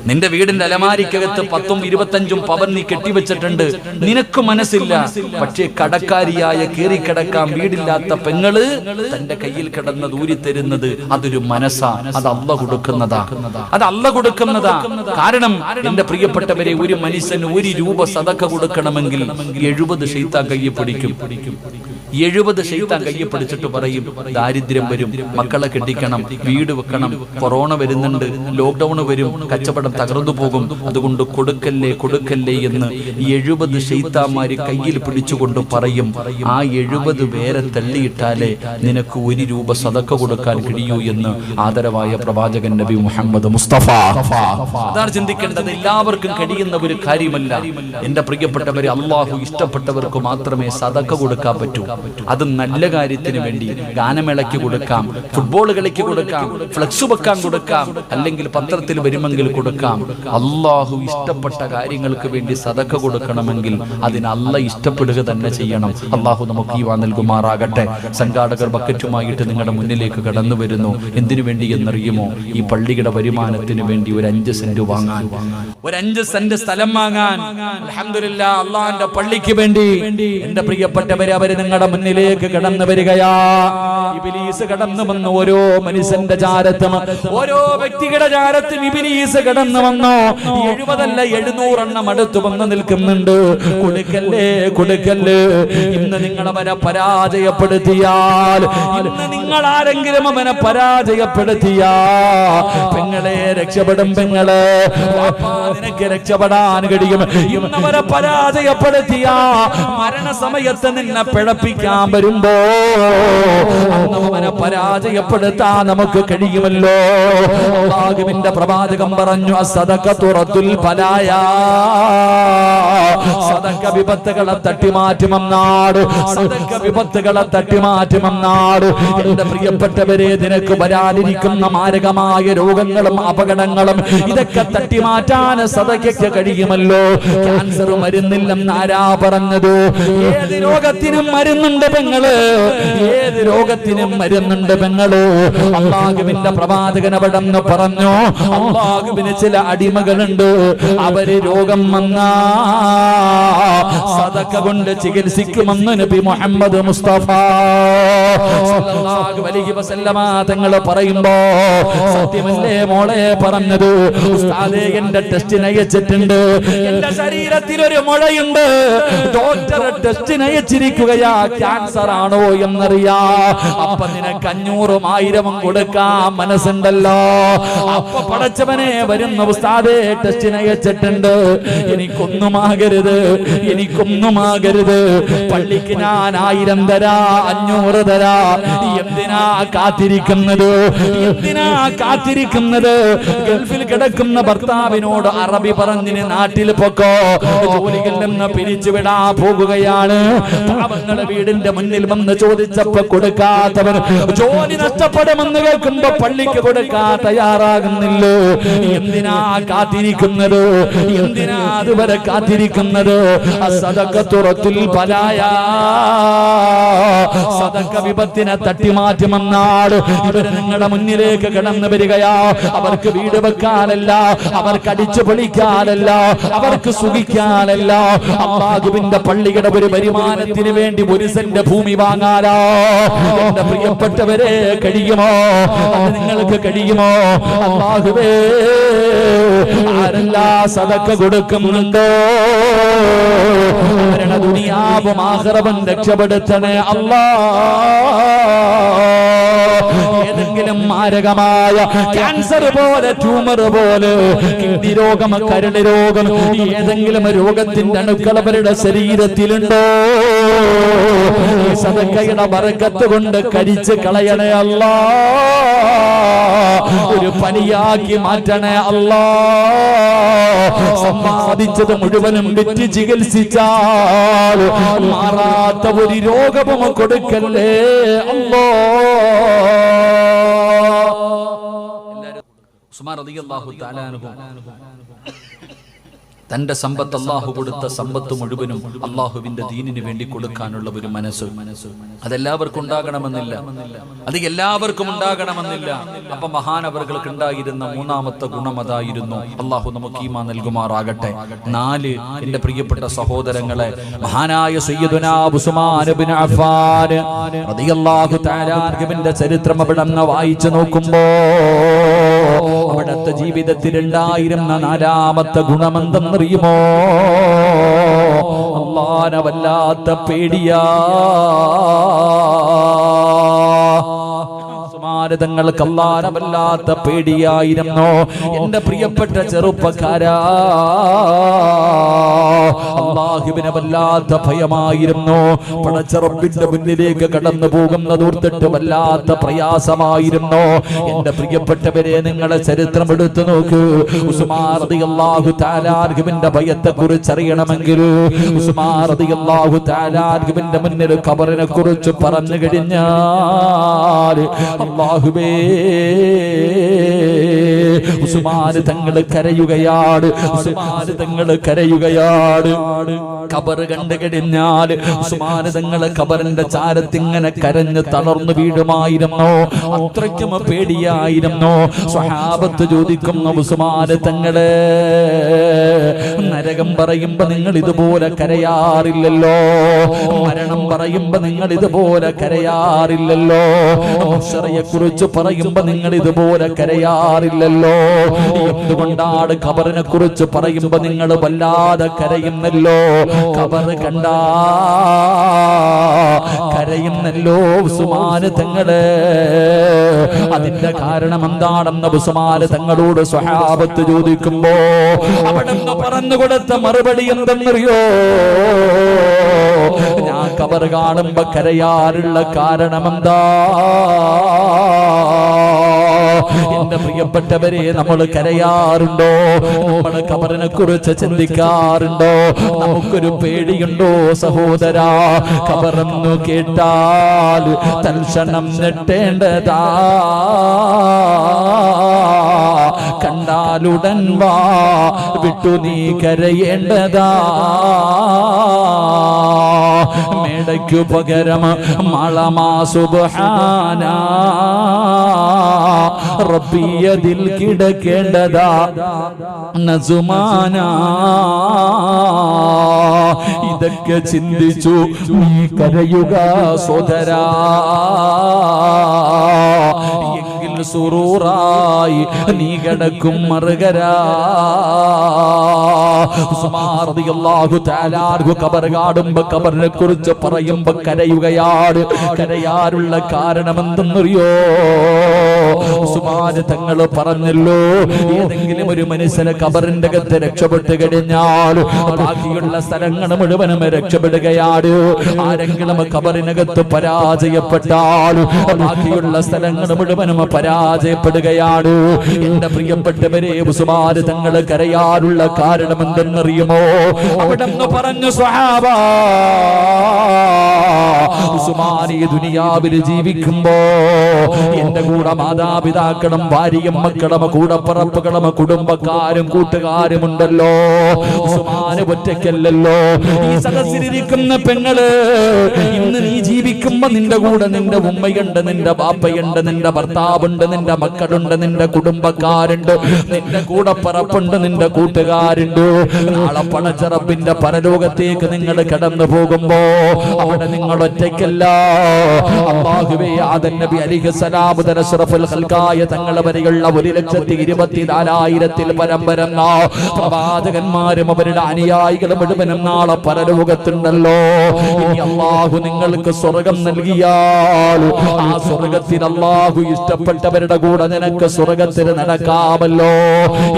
നിന്റെ വീടിന്റെ അലമാരിക്കകത്ത് 10ഉം 25ഉം പവൻ നീ കെട്ടിവെച്ചിട്ടുണ്ട്. നിനക്ക് മനസ്സില്ല. പക്ഷേ കടക്കാരിയായ കേറിക്കിടക്കാൻ വീടില്ലാത്ത പെങ്ങള് തന്റെ കയ്യിൽ കിടന്ന് ദൂരിത്തരുന്നത് അതൊരു മനസ്സാ. അത് അല്ലാഹു കൊടുക്കുന്നതാ. കാരണം എന്റെ പ്രിയപ്പെട്ടവരെ, ഒരു മനുഷ്യന് 1 രൂപ സദഖ കൊടുക്കണമെങ്കിൽ 70 ശൈത്താൻ കയ്യിൽ പിടിക്കും. 70 ശൈത്താൻ കയ്യിൽ പിടിച്ചിട്ട് പറയും, ദാരിദ്ര്യം വരും, മക്കളെ കെട്ടിക്കണം, വീട് വെക്കണം, കൊറോണ വരുന്നുണ്ട്, ലോക്ക്ഡൌൺ വരും, കച്ചവടം തകർന്നു പോകും, അതുകൊണ്ട് കൊടുക്കല്ലേ എന്ന് 70 ശൈത്താന്മാര് കയ്യിൽ പിടിച്ചുകൊണ്ട് പറയും. ആ 70 പേരെ തള്ളിയിട്ടാലേ നിനക്ക് 1 രൂപ സദഖ കൊടുക്കാൻ കഴിയൂ എന്ന് ആദരവായ പ്രവാചകൻ നബി മുഹമ്മദ് മുസ്തഫ. അതാണ് ചിന്തിക്കേണ്ടത്. എല്ലാവർക്കും കഴിയുന്ന ഒരു കാര്യമല്ല. എന്റെ പ്രിയപ്പെട്ടവരെ, അള്ളാഹു ഇഷ്ടപ്പെട്ടവർക്ക് മാത്രമേ സദഖ കൊടുക്കാൻ പറ്റൂ. അത് നല്ല കാര്യത്തിന് വേണ്ടി ഗാനമേളയ്ക്ക് കൊടുക്കാം, ഫുട്ബോൾ കളിക്ക് കൊടുക്കാം, ഫ്ലക്സ് വെക്കാൻ കൊടുക്കാം, അല്ലെങ്കിൽ പത്രത്തിൽ വരുമെങ്കിൽ കൊടുക്കാം. അള്ളാഹു ഇഷ്ടപ്പെട്ട കാര്യങ്ങൾക്ക് വേണ്ടി സദഖ കൊടുക്കണമെങ്കിൽ അതിന് അല്ലാഹ് ഇഷ്ടപ്പെടുക തന്നെ ചെയ്യണം. അള്ളാഹു നമുക്ക് ഈവ നൽകുമാറാകട്ടെ. സംഘാടകർ ബക്കറ്റുമായിട്ട് നിങ്ങളുടെ മുന്നിലേക്ക് കടന്നു വരുന്നു. എന്തിനു വേണ്ടി എന്നറിയുമോ? ഈ പള്ളിയുടെ വരുമാനത്തിന് വേണ്ടി ഒരു 5 സെന്റ് വാങ്ങാൻ, ഒരു 5 സെന്റ് സ്ഥലം വാങ്ങാൻ. അൽഹംദുലില്ലാഹ്, അള്ളാഹുവിന്റെ പള്ളിക്ക് വേണ്ടി എന്റെ പ്രിയപ്പെട്ടവരെ, അവര് നിങ്ങളുടെ മുന്നിലേക്ക് കടന്നു വരികയാ. ഇബ്ലീസ് കടന്നു വന്നു. ഓരോ മനുഷ്യന്റെ ചാരത്തും, ഓരോ വ്യക്തിയുടെ ചാരത്തും ഇബ്ലീസ് കടന്നു വന്നു. 70 അല്ല 700 എണ്ണം അടുത്ത് വന്ന് നിൽക്കുന്നുണ്ട്. കൊടുക്കല്ലേ. ഇന്ന് നിങ്ങൾ അവനെ പരാജയപ്പെടുത്തിയാൽ, ഇന്ന് നിങ്ങൾ ആരെങ്കിലും അവനെ പരാജയപ്പെടുത്തിയാ, പെങ്ങളെ രക്ഷപ്പെടും. പെങ്ങളെ നിനക്ക് രക്ഷപ്പെടാൻ കഴിയും. ഇന്ന് അവരെ പരാജയപ്പെടുത്തിയാ, മരണസമയത്ത് നിന്നെ പിഴപ്പിക്കാൻ വരുമ്പോ അവനെ പരാജയപ്പെടുത്താൻ നമുക്ക് കഴിയുമല്ലോ. അല്ലാഹുവിന്റെ പ്രവാചകൻ പറഞ്ഞു, സദഖത്തു റദ്ദുൽ ബലായ, സദഖ വിപത്തുകളെ തട്ടിമാറ്റുമെന്നാണ്. സദഖ വിപത്തുകളെ തട്ടിമാറ്റുമെന്നാണ്. എന്റെ പ്രിയപ്പെട്ടവരെ, നിനക്ക് വരാനിരിക്കുന്ന മാരകമായ രോഗങ്ങളും അപകടങ്ങളും ഇതൊക്കെ തട്ടിമാറ്റാൻ സദഖയ്ക്ക് കഴിയുമല്ലോ. ക്യാൻസർ മരുന്നില്ലെന്ന് ആരാ പറഞ്ഞത്? ഏത് രോഗത്തിനും മരുന്നുണ്ട് പെങ്ങള്, ഏത് രോഗത്തിനും മരുന്നുണ്ട് പെങ്ങള്. അല്ലാഹുവിന്റെ പ്രവാചകൻ അവിടെന്ന് പറഞ്ഞു, അല്ലാഹുവിന് ചില അടിമകളുണ്ട്, അവര് രോഗം വന്നാ സദഖ കൊണ്ട് ചികിത്സിക്കുമെന്ന് നബി മുഹമ്മദ് മുസ്തഫ സല്ലല്ലാഹു അലൈഹി വസല്ലമ തങ്ങൾ പറയുമ്പോ, സത്യമല്ലേ മോളെ പറഞ്ഞത്? ഉസ്താദേ, എന്റെ ടെസ്റ്റിന് അയച്ചിട്ടുണ്ട്, എന്റെ ശരീരത്തിൽ ഒരു മുഴയുണ്ട്, ഡോക്ടർ ടെസ്റ്റിന് അയച്ചിരിക്കുകയാ, ക്യാൻസർ ആണോ എന്നറിയാ. അപ്പൊ നിനക്ക് 500ഉം 1000ഉം കൊടുക്കാൻ മനസ്സുണ്ടല്ലോ. അപ്പൊ പടച്ചവനെ വരുന്ന ഉസ്താദേ, ടെസ്റ്റിന് അയച്ചിട്ടുണ്ട്, എനിക്കൊന്നുമാകരുത്, പള്ളിക്ക് ഞാൻ 1000 തരാ, 500 തരാ. എന്തിനാ കാത്തിരിക്കുന്നത്? ഗൾഫിൽ കിടക്കുന്ന ഭർത്താവിനോട് അറബി പറഞ്ഞിന് നാട്ടിൽ പൊക്കോ, ജോലിയിൽ നിന്ന് പിരിച്ചുവിടാ പോകുകയാണ്. പാവങ്ങളെ വീടിന്റെ മുന്നിൽ വന്ന് ചോദിച്ചപ്പോ കൊടുക്കാത്തവർ, ജോലി നഷ്ടപ്പെടുമെന്ന് കേൾക്കുമ്പോ പള്ളിക്ക് കൊടുക്കാൻ തയ്യാറാകുന്നില്ലോ. എന്തിനാ കാത്തിരിക്കുന്നത്? എന്തിനാ അതുവരെ കാത്തിരിക്കുന്നത്? സദഖത്തുറത്തുൽ ബലായ, സദഖ വിപത്തിനെ തട്ടിമാറ്റുമെന്നാണ്. ഇവര് നിങ്ങളുടെ മുന്നിലേക്ക് കടന്നു വരികയാ. അവർക്ക് വീട് വെക്കാനല്ല, അവർക്ക് അടിച്ചു പൊളിക്കാനല്ല, അവർക്ക് സുഖിക്കാനല്ല, അല്ലാഹുവിന്റെ പള്ളിയുടെ ഒരു വരുമാനത്തിന് വേണ്ടി ഒരു സെന്റ് ഭൂമി വാങ്ങാനോ. എന്റെ പ്രിയപ്പെട്ടവരെ, കഴിയുമോ? അത് നിങ്ങൾക്ക് കഴിയുമോ? അല്ലാഹുവേ, ആരെല്ലാം സദഖ കൊടുക്കുന്നുണ്ടോ അവരുടെ ദുനിയാവും ആഖിറവും രക്ഷപ്പെടുത്തണേ അല്ലാ. ഏതെങ്കിലും മാരകമായ ക്യാൻസർ പോലെ, ട്യൂമർ പോലെ, കിഡ്നി രോഗം, കരൾ രോഗം, ഏതെങ്കിലും രോഗത്തിന്റെ അണുക്കൾ അവരുടെ ശരീരത്തിലുണ്ടോ? ഈ സദഖയുടെ ബറക്കത്ത് കൊണ്ട് കരിച്ച് കളയണേ അല്ലാ. ഒരു പനിയാക്കി മാറ്റണേ അല്ലാ. സമ്പാദിച്ചത് മുഴുവനും വിറ്റ് ചികിത്സിച്ചാൽ മാറാത്ത ഒരു രോഗവും കൊടുക്കല്ലേ അല്ലാ. ഉസ്മാൻ റളിയല്ലാഹു തആല അൻഹു തന്റെ സമ്പത്ത്, അള്ളാഹു കൊടുത്ത സമ്പത്ത് മുഴുവനും അള്ളാഹുവിന്റെ ദീനിന് വേണ്ടി കൊടുക്കാനുള്ള ഒരു മനസ്സ്, അതെല്ലാവർക്കും ഉണ്ടാകണമെന്നില്ല, അത് എല്ലാവർക്കും ഉണ്ടാകണമെന്നില്ല. അപ്പൊ മഹാനവറുകൾക്ക് ഉണ്ടായിരുന്ന മൂന്നാമത്തെ ഗുണം അതായിരുന്നു. അള്ളാഹു നമുക്ക് ഈമാൻ നൽകുമാറാകട്ടെ. 4, എന്റെ പ്രിയപ്പെട്ട സഹോദരങ്ങളെ, മഹാനായ സയ്യിദുനാ ഉസ്മാൻ ഇബ്നു അഫ്ഫാൻ റളിയല്ലാഹു തആല അൻഹുവിന്റെ ചരിത്രം അവിടെ വായിച്ചു നോക്കുമ്പോ അവിടുത്തെ ജീവിതത്തിൽ ഉണ്ടായിരുന്ന 4ാമത്തെ ഗുണമെന്തെന്നറിയുമോ? അല്ലാഹുവിനെ വല്ലാത്ത പേടിയാ. തങ്ങൾക്ക് അല്ലാഹുവിനെ വല്ലാത്ത പേടിയായിരുന്നു. എന്റെ പ്രിയപ്പെട്ട ചെറുപ്പക്കാരാ, അല്ലാഹുവിനെ വല്ലാത്ത ഭയമായിരുന്നു. പടച്ച റബ്ബിന്റെ മുന്നിലേക്ക് കടന്നു പോകുന്നത് ഓർത്തിട്ട് വല്ലാത്ത പ്രയാസമായിരുന്നു. എന്റെ പ്രിയപ്പെട്ടവരെ, നിങ്ങളെ ചരിത്രം എടുത്തു നോക്കൂ. ഉസ്മാൻ റളിയല്ലാഹു തആല അൻഹുവിന്റെ ഭയത്തെ കുറിച്ച് അറിയണമെങ്കിൽ ഉസ്മാൻ റളിയല്ലാഹു തആല അൻഹുവിന്റെ മുന്നിൽ ഖബറിനെ കുറിച്ച് പറഞ്ഞു കഴിഞ്ഞാൽ അല്ലാഹുവേ, ഉസ്മാൻ തങ്ങൾ കരയുകയാണ്. ഉസ്മാൻ തങ്ങൾ കരയുകയാണ്. ഖബർ കണ്ടു കഴിഞ്ഞാൽ ഉസ്മാൻ തങ്ങൾ ഖബറിന്റെ ചാരത്തിങ്ങനെ കരഞ്ഞ് തളർന്നു വീഴുമായിരുന്നു. അത്രയ്ക്കും പേടിയായിരുന്നു. സ്വഹാബത്ത് ചോദിക്കുന്നു, ഉസ്മാൻ തങ്ങളെ, നരകം പറയുമ്പോ നിങ്ങൾ ഇതുപോലെ കരയാറില്ലല്ലോ, മരണം പറയുമ്പോ നിങ്ങൾ ഇതുപോലെ കരയാറില്ലല്ലോ, മഹ്ശറയെ കുറിച്ച് പറയുമ്പോ നിങ്ങൾ ഇതുപോലെ കരയാറില്ലല്ലോ, എന്തുകൊണ്ടാണ് ഖബറിനെ കുറിച്ച് പറയുമ്പോ നിങ്ങൾ വല്ലാതെ കരയുന്നല്ലോ, ഖബർ കണ്ടാ കരയുന്നല്ലോ ഉസ്മാൻ തങ്ങളെ? അതിന്റെ കാരണം എന്താണെന്ന് ഉസ്മാൻ തങ്ങളോട് സ്വഹാബത്ത് ചോദിക്കുമ്പോ അവിടുന്ന് പറഞ്ഞു കൊടുത്ത മറുപടി എന്തെന്നറിയോ? ഞാൻ ഖബർ കാണുമ്പോ കരയാറുള്ള കാരണം എന്താ? എന്റെ പ്രിയപ്പെട്ടവരെ, നമ്മൾ കരയാറുണ്ടോ? നമ്മൾ ഖബറിനെ കുറിച്ച് ചിന്തിക്കാറുണ്ടോ? നമുക്കൊരു പേടിയുണ്ടോ സഹോദരാ? ഖബറെന്നു കേട്ടാൽ തൽക്ഷണം ഞെട്ടേണ്ടതാ, കണ്ടാലുടൻ വാ വിട്ടു നീ കരയേണ്ടതാ. മേടയ്ക്കു പകരം മളമാ സുബ്ഹാന റബ്ബിയതിൽ കിടക്കേണ്ടതാ നസുമാന. ഇതൊക്കെ ചിന്തിച്ചു നീ കരയുക സോദരാ, എങ്കിൽ സുറൂറായി നീ കിടക്കും മറുകരാ. ഉസ്മാൻ റളിയല്ലാഹു തആല അൻഹു ഖബർ കാണുമ്പോ ഖബറിനെ കുറിച്ച് പറയുമ്പോ കരയുകയാണ്. കരയാറുള്ള കാരണം എന്തെന്നറിയോ? ഉസ്മാൻ തങ്ങൾ പറഞ്ഞല്ലോ, ഏതെങ്കിലും ഒരു മനുഷ്യന് ഖബറിന്റെ അകത്ത് രക്ഷപ്പെട്ട് കഴിഞ്ഞാൽ ബാക്കിയുള്ള സ്ഥലങ്ങൾ മുഴുവനും രക്ഷപ്പെടുകയാണ്. ആരെങ്കിലും ഖബറിനകത്ത് പരാജയപ്പെട്ടാൽ ബാക്കിയുള്ള സ്ഥലങ്ങൾ മുഴുവനും പരാജയം പരാജയപ്പെടുകയാണ്. എന്റെ പ്രിയപ്പെട്ടവരെ, ഉസ്മാൻ തങ്ങൾ കരയാനുള്ള കാരണം എന്തെന്നറിയുമോ? അവിടെ പറഞ്ഞു, സ്വഹാബ, ഉസ്മാൻ ഈ ദുനിയാവിൽ ജീവിക്കുമ്പോ എന്റെ കൂടെ മാതാപിതാക്കളും ഭാര്യയും മക്കളും കൂടപ്പറപ്പുകളും കുടുംബക്കാരും കൂട്ടുകാരും ഉണ്ടല്ലോ. ഉസ്മാന് ഒറ്റയ്ക്കല്ലല്ലോ. ഈ സദസ്സിലിരിക്കുന്ന പെങ്ങള്, ഇന്ന് നീ ജീവിക്കുമ്പോ നിന്റെ കൂടെ നിന്റെ ഉമ്മയുണ്ട്, നിന്റെ ബാപ്പയുണ്ട്, നിന്റെ ഭർത്താവുണ്ട്, നിന്റെ മക്കളുണ്ട്, നിന്റെ കുടുംബക്കാരുണ്ട്, നിന്റെ കൂടപ്പറപ്പുണ്ട്, നിന്റെ കൂട്ടുകാരുണ്ട്. നാളെ പടച്ചറപ്പിന്റെ പരലോകത്തേക്ക് നിങ്ങൾ കടന്നു പോകുമ്പോ അവിടെ നിങ്ങൾ ഒറ്റയ്ക്കല്ല. അല്ലാഹുവേ, ആദം നബി അലൈഹിസ്സലാം മുതൽ അഷ്റഫുൽ ഖൽഖായ തങ്ങളെ വരെയുള്ള 1,24,000 പരം വരുന്ന പ്രവാചകന്മാരും അവരുടെ അനുയായികളും മുഴുവനും നാളെ പരലോകത്തുണ്ടല്ലോ. ഇനി അല്ലാഹു നിങ്ങൾക്ക് സ്വർഗം നൽകിയാൽ ആ സ്വർഗത്തിൽ അല്ലാഹു ഇഷ്ടപ്പെട്ടവരുടെ കൂടെ നിനക്ക് സ്വർഗത്തിൽ നടക്കാമല്ലോ.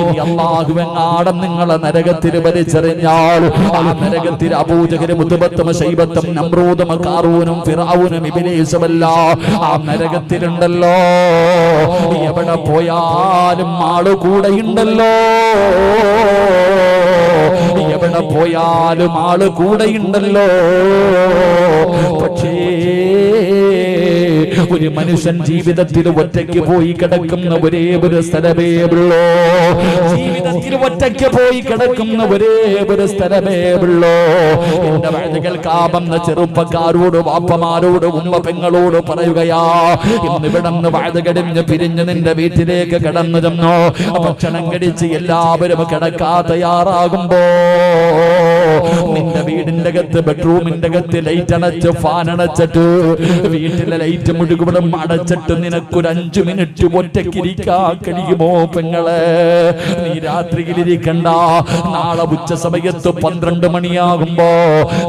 ഇനി അല്ലാഹു എങ്ങാടും നിങ്ങളെ നരകത്തിൽ വലിച്ചെറിഞ്ഞാൽ ആ നരകത്തിൽ അബൂജഹലും ഉത്ബത്തും ശൈബത്തും നമ്രൂദും ഖാറൂനും ഫിറഔനും ഇബ്ലീസുമല്ല ആ നരകത്തിലുണ്ടല്ലോ. എവിടെ പോയാലും ആള് കൂടെയുണ്ടല്ലോ. എവിടെ പോയാലും ആള് കൂടെയുണ്ടല്ലോ. പക്ഷേ ഒരു മനുഷ്യൻ ജീവിതത്തിൽ ഒറ്റയ്ക്ക് പോയി കിടക്കുന്ന ഒരേ ഒരു സ്ഥലമേ ഉള്ളൂ. ജീവിതത്തിൽ ഒറ്റയ്ക്ക് പോയി കിടക്കുന്ന ഒരേ ഒരു സ്ഥലമേ ഉള്ളൂ. എന്റെ വഴുത് കേൾക്കാമെന്ന ചെറുപ്പക്കാരോട്, വാപ്പമാരോട്, ഉമ്മ പെങ്ങളോട് പറയുകയാ, ഇന്നിവിടന്ന് വഴുത് കടിഞ്ഞ് പിരിഞ്ഞ് നിന്റെ വീട്ടിലേക്ക് കടന്നു ചെന്നോ. ഭക്ഷണം കടിച്ച് എല്ലാവരും കിടക്കാൻ തയ്യാറാകുമ്പോ നിന്റെ വീടിന്റെ അകത്ത്, ബെഡ്റൂമിന്റെ അകത്ത് ലൈറ്റ് അണച്ച്, ഫാൻ അണച്ചിട്ട്, വീട്ടിലെ ലൈറ്റ് മുഴുവനും അടച്ചിട്ട് നിനക്കൊരു 5 മിനിറ്റ് ഒറ്റയ്ക്കിരിക്കാൻ കഴിയുമോ പെങ്ങളെ? നീ രാത്രിയിലിരിക്കണ്ട. നാളെ ഉച്ച സമയത്ത് 12 മണിയാകുമ്പോ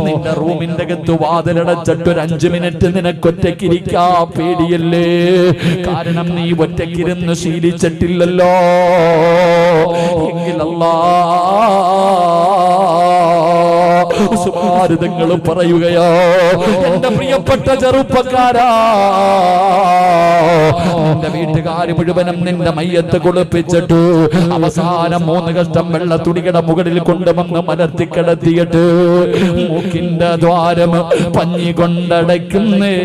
നിന്റെ റൂമിന്റെ അകത്ത് വാതിലടച്ചിട്ട് ഒരു 5 മിനിറ്റ് നിനക്കൊറ്റയ്ക്കിരിക്കാൻ പേടിയല്ലേ? കാരണം നീ ഒറ്റയ്ക്കിരുന്ന് ശീലിച്ചിട്ടില്ലല്ലോ. എങ്കിലല്ലാ സുമാരുതങ്ങൾ പറയുകയോ, എന്റെ പ്രിയപ്പെട്ട ചെറുപ്പക്കാരാ, നിന്റെ വീട്ടുകാര് മുഴുവനും നിന്റെ മയ്യത്ത് കുളിപ്പിച്ചിട്ട് അവസാനം 3 കഷ്ടം വെള്ള തുണിയുടെ മുകളിൽ കൊണ്ടുവന്ന് മലർത്തി കിടത്തിയിട്ട് മൂക്കിന്റെ ദ്വാരം പഞ്ഞി കൊണ്ടടയ്ക്കുന്നേ.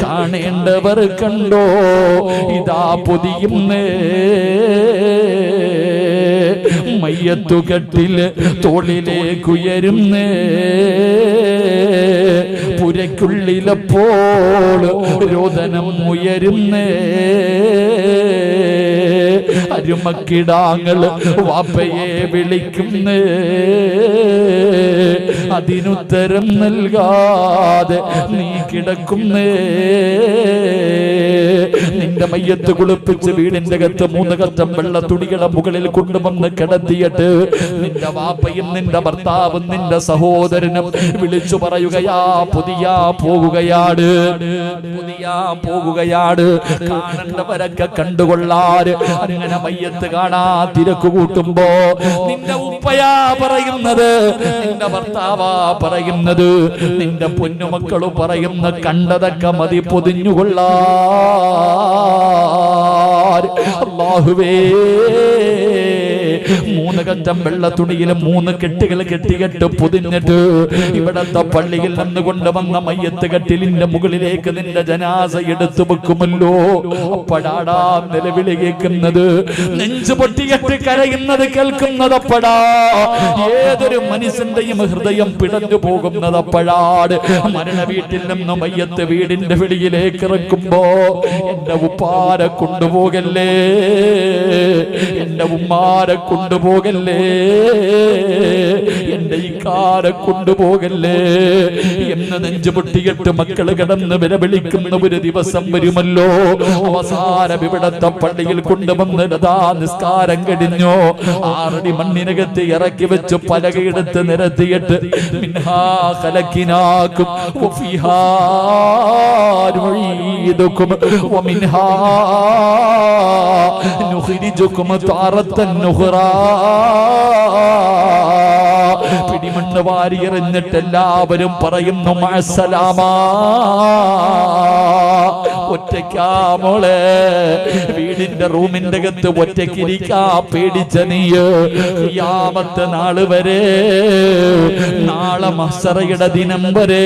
കാണേണ്ടവർ കണ്ടോ, ഇതാ പൊതിയുന്നേ. മയ്യത്തുകട്ടില് തോളിലേക്കുയരുന്നേ. പുരയ്ക്കുള്ളിലപ്പോൾ രോദനം ഉയരുന്നേ. അരുമക്കിടാങ്ങൾ വാപ്പയെ വിളിക്കുന്നേ. അതിനുത്തരം നൽകാതെ നീ കിടക്കുന്നേ. നിന്റെ മയ്യത്ത് കുളിപ്പിച്ച് വീടിന്റെ അകത്ത് 3 കഷ്ടം വെള്ള തുണിയുടെ മുകളിൽ കൊണ്ടുവന്ന് കിടത്തിയിട്ട് നിന്റെ വാപ്പയും നിന്റെ ഭർത്താവും നിന്റെ സഹോദരനും വിളിച്ചു പറയുകയാ, പുതിയ പോകുകയാണ്, പുതിയ പോകുകയാണ്. കാണേണ്ടവരൊക്കെ കണ്ടുകൊള്ളാറ്. അങ്ങനെ മയ്യത്ത് കാണാ തിരക്ക് കൂട്ടുമ്പോ നിന്റെ ഉപ്പയാ പറയുന്നത്, നിന്റെ ഭർത്താവാ പറയുന്നത്, നിന്റെ പൊന്നുമക്കളും പറയുന്ന കണ്ടതൊക്കെ മതി പൊതിഞ്ഞുകൊള്ളാ. അല്ലാഹുവേ, 3 കറ്റം വെള്ള തുണിയിൽ 3 കെട്ടുകൾ കെട്ടികെട്ട് പൊതിഞ്ഞിട്ട് ഇവിടത്തെ പള്ളിയിൽ നിന്ന് കൊണ്ടുവന്ന മയ്യത്ത് കട്ടിലിന്റെ മുകളിലേക്ക് നിന്റെ ജനാസ എടുത്തു വെക്കുമല്ലോ. അപ്പടാടാ നിലവിളി കേൾക്കുന്നത്, നെഞ്ചു പൊട്ടികെട്ട് കരയുന്നത് കേൾക്കുന്നതപ്പടാ. ഏതൊരു മനുഷ്യന്റെയും ഹൃദയം പിടഞ്ഞു പോകുന്നതപ്പഴാട്. മരണ വീട്ടിൽ നിന്ന് മയ്യത്ത് വീടിന്റെ വെളിയിലേക്ക് ഇറക്കുമ്പോ എന്റെ ഉപ്പാരെ കൊണ്ടുപോകല്ലേ, എന്റെ ഉമ്മാരെ കൊണ്ടുപോകല്ലേ, എന്റെ ഇക്കാരെ കൊണ്ടുപോകല്ലേ എന്ന് നെഞ്ചു പൊട്ടിയിട്ട് മക്കള് കിടന്ന് വിലവിളിക്കുന്ന ഒരു ദിവസം വരുമല്ലോ. അവസാനം ഇവിടത്തെ പള്ളിയിൽ കൊണ്ടുവന്ന് നിസ്കാരം കഴിഞ്ഞോ 6 അടി മണ്ണിനകത്ത് ഇറക്കി വെച്ച് പലകയെടുത്ത് നിരത്തിയിട്ട് മിൻഹാ ഖലഖനാകും വഫീഹാ നുഈദുകും വമിൻഹാ നുഖ്രിജുകും താറത്തൻ നുഖ്റാ. ഇടിമണ്ണ് വാരി എറിഞ്ഞിട്ട് എല്ലാവരും പറയുന്നു മഅസ്സലാമാ. ഒറ്റയ്ക്കാ മോളെ, വീടിന്റെ റൂമിന്റെ അകത്ത് ഒറ്റയ്ക്കിരിക്കാ പേടിച്ച നീ ഖിയാമത്ത് നാള് വരെ, നാളെ മഹ്ശറയുടെ ദിനം വരെ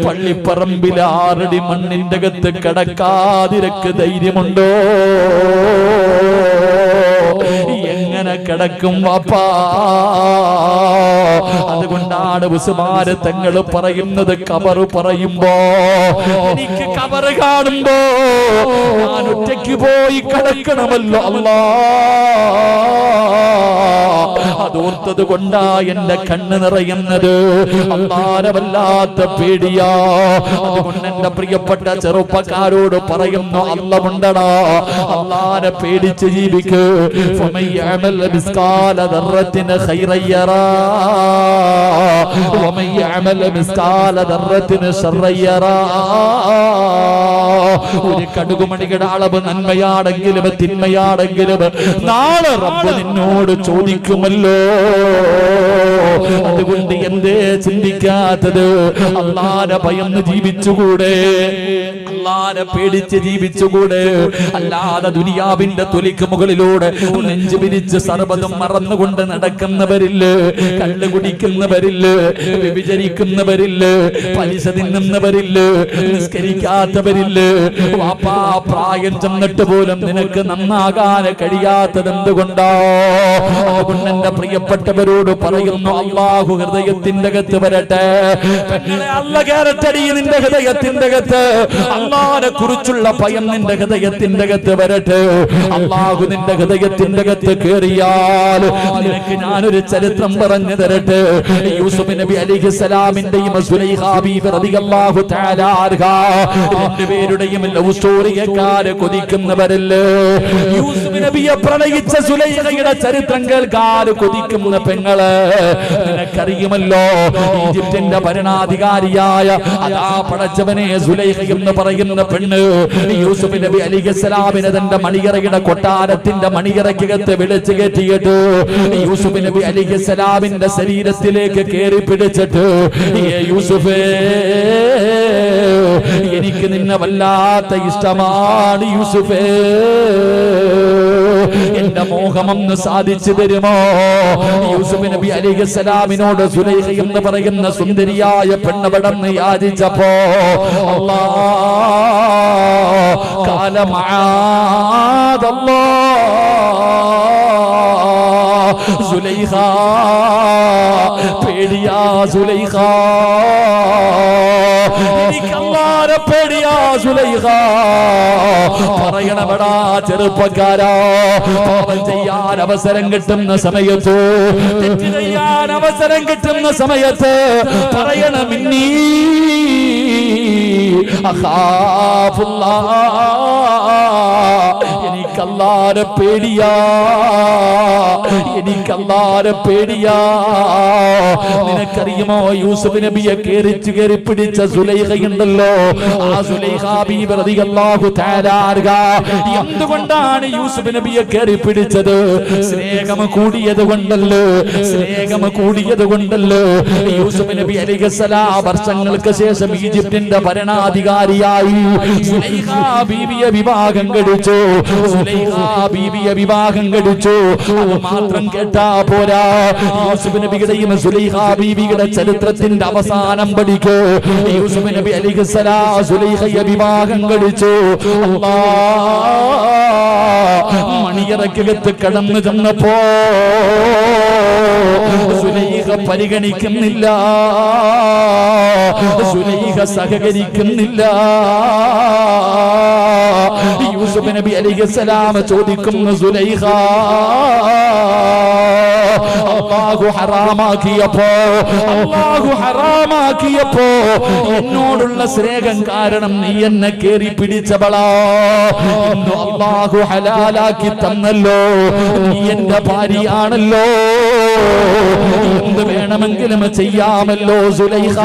പള്ളിപ്പറമ്പിൽ 6 അടി മണ്ണിന്റെ അകത്ത് കിടക്കാതിരക്ക് ധൈര്യമുണ്ടോ? എങ്ങനെ കിടക്കും വാപ്പാ? അതുകൊണ്ടാണ് ഉസ്മാൻ തങ്ങൾ പറയുന്നത്, ഖബർ പറയുമ്പോ എനിക്ക് ഖബർ കാണുമ്പോ ഞാൻ ഒറ്റയ്ക്ക് പോയി കിടക്കണമല്ലോ അല്ലാ. അതോർത്തത് കൊണ്ടാ എന്റെ കണ്ണ് നിറയുന്നത്. അല്ലാഹുവിനെ വല്ലാത്ത പേടിയാ. അതുകൊണ്ട് എന്റെ പ്രിയപ്പെട്ട ചെറുപ്പക്കാരോട് പറയുന്നു, അല്ലാഹുണ്ടടാ, അല്ലാഹുവിനെ പേടിച്ച് ജീവിക്ക്. ഫമയ്യഅമൽ മിസ്കാല ദർറത്തിൻ ഖൈറൻ യറാ വമയ്യഅമൽ മിസ്കാല ദർറത്തിൻ ശർറൻ യറാ. ഒരു കടുകുമണിയുടെ അളവ് നന്മയാണെങ്കിലും തിന്മയാണെങ്കിലും നാളെ റബ്ബ് നിന്നോട് ചോദിക്കുമല്ലോ. അതുകൊണ്ട് എന്തേ ചിന്തിക്കാത്തത്? അല്ലാഹുവിനെ ഭയന്ന് ജീവിച്ചുകൂടെ? അല്ലാഹുവിനെ പേടിച്ച് ജീവിച്ചുകൂടെ? അല്ലാതെ ദുനിയാവിന്റെ തൊലിക്ക് മുകളിലൂടെ നെഞ്ചു പിരിച്ച് സർവ്വതും മറന്നുകൊണ്ട് നടക്കുന്നവരില്ലേ? കള്ള് കുടിക്കുന്നവരില്ലേ? വ്യഭിചരിക്കുന്നവരില്ലേ? പലിശ തിന്നുന്നവരില്ലേ? നിസ്കരിക്കാത്തവരില്ലേ? വാപ്പാ, പ്രായം ചെന്നിട്ട് പോലും നിനക്ക് നന്നാകാൻ കഴിയാത്തത് എന്തുകൊണ്ടോ? അതുകൊണ്ട് എന്റെ പ്രിയപ്പെട്ടവരോട് പറയുന്നു, അല്ലാഹു ഹൃദയത്തിന്റെ അകത്ത് വരട്ടെ. പെങ്ങളെ, അല്ലാഹു കേറട്ടടി നിന്റെ ഹൃദയത്തിന്റെ അകത്ത്. അല്ലാഹുവിനെ കുറിച്ചുള്ള ഭയം നിന്റെ ഹൃദയത്തിന്റെ അകത്ത് വരട്ടെ. അല്ലാഹു നിന്റെ ഹൃദയത്തിന്റെ അകത്ത് കേറിയാൽ നിനക്ക് ഞാനൊരു ചരിത്രം പറഞ്ഞു തരട്ടെ. യൂസുഫ് നബി അലൈഹിസ്സലാമിന്റെയും സുലൈഖാ ബീവി റളിയല്ലാഹു തആല അൻഹ രണ്ടുപേരുടെയും ലവ് സ്റ്റോറി കേൾക്കാൻ കൊതിക്കുന്നവരല്ലേ? യൂസുഫ് നബിയെ പ്രണയിച്ച സുലൈഖയുടെ ചരിത്രം കേൾക്കാൻ കൊതിക്കുന്ന പെങ്ങള്, നിനക്കറിയുമല്ലോ ഈജിപ്തിന്റെ ഭരണാധികാരിയായ അതാ പടച്ചവനെ സുലൈഖ എന്ന് പറയുന്ന പെണ്ണ് യൂസുഫ് നബി അലൈഹിസ്സലാമിനെ തന്റെ മണിയറയുടെ കൊട്ടാരത്തിന്റെ മണിയറയ്ക്കകത്ത് വിളിച്ചു കയറ്റിയിട്ട് യൂസുഫ് നബി അലൈഹിസ്സലാമിന്റെ ശരീരത്തിലേക്ക് കയറി പിടിച്ചിട്ട്, യൂസുഫേ, എനിക്ക് നിന്നെ വല്ലാത്ത ഇഷ്ടമാണ് യൂസുഫേ, എന്റെ മോഹമൊന്ന് സാധിച്ചു തരുമോ? യൂസുഫ് നബി അലൈഹിസ്സലാമിനോട് സുലൈഖ എന്ന് പറയുന്ന സുന്ദരിയായ പെണ്ണവിടന്ന് യാചിച്ചപ്പോ അല്ലാഹ് ഖാല മആദല്ലാഹ്, സുലൈഖ പേടിയാ, സുലൈഖ എനിക്ക് അല്ലാഹുവിനെ പേടിയാ സുലൈഖ. പറയണവടാ ചെറുപ്പക്കാരാ, പാപം ചെയ്യാൻ അവസരം കിട്ടുന്ന സമയത്ത്, തെറ്റ് ചെയ്യാൻ അവസരം കിട്ടുന്ന സമയത്ത് പറയണം, ഇന്നീ അഖാഫുല്ലാഹ്, എനിക്ക് അല്ലാഹുവിനെ പേടിയാ, എനിക്ക് അല്ലാഹുവിനെ പേടിയാ. നിനക്കറിയുമോ യൂസുഫ് നബിയെ കയറി പിടിച്ച സുലൈഖയുണ്ടല്ലോ, ആ സുലൈഖാ ബീവി റളിയല്ലാഹു തആല അൻഹ എന്തുകൊണ്ടാണ് യൂസുഫ് നബിയെ കയറി പിടിച്ചത്? സ്നേഹം കൂടിയത് കൊണ്ടല്ലോ, സ്നേഹം കൂടിയത് കൊണ്ടല്ലോ. യൂസുഫ് നബി അലൈഹിസ്സലാം വർഷങ്ങൾക്ക് ശേഷം ഈജിപ്തിന്റെ ഭരണാധികാരിയായി സുലൈഖാ ബീവിയെ വിവാഹം കഴിച്ചു. സുലൈഖാ ബീവിയെ വിവാഹം കഴിച്ചു. അത് മാത്രം കേട്ടാ പോരാ, യൂസുഫ് നബിയുടെയും സുലൈഖാ ബീവിയുടെ ചരിത്രത്തിന്റെ അവസാനം പഠിക്കൂ. യൂസുഫ് നബി അലൈഹിസ്സലാം സുലൈഖയെ വിവാഹം കഴിച്ചു. മണിയറക്കകത്ത് കടന്നു ചെന്നപ്പോ സുലൈഖ പരിഗണിക്കുന്നില്ല, സുലൈഖ സഹകരിക്കുന്നില്ല. യൂസുഫ് നബി അലൈഹിസ്സലാം ചോദിക്കുന്നു, സുലൈഖ, അല്ലാഹു ഹറാമാക്കിയപ്പോ, അല്ലാഹു ഹറാമാക്കിയപ്പോ എന്നോടുള്ള സ്നേഹം കാരണം നീ എന്നെ കേറി പിടിച്ചവളാ. ഇന്ന് അല്ലാഹു ഹലാലാക്കി തന്നല്ലോ, നീ എന്റെ ഭാര്യയാണല്ലോ, എന്ത് വേണമെങ്കിലും ചെയ്യാമല്ലോ സുലൈഖ.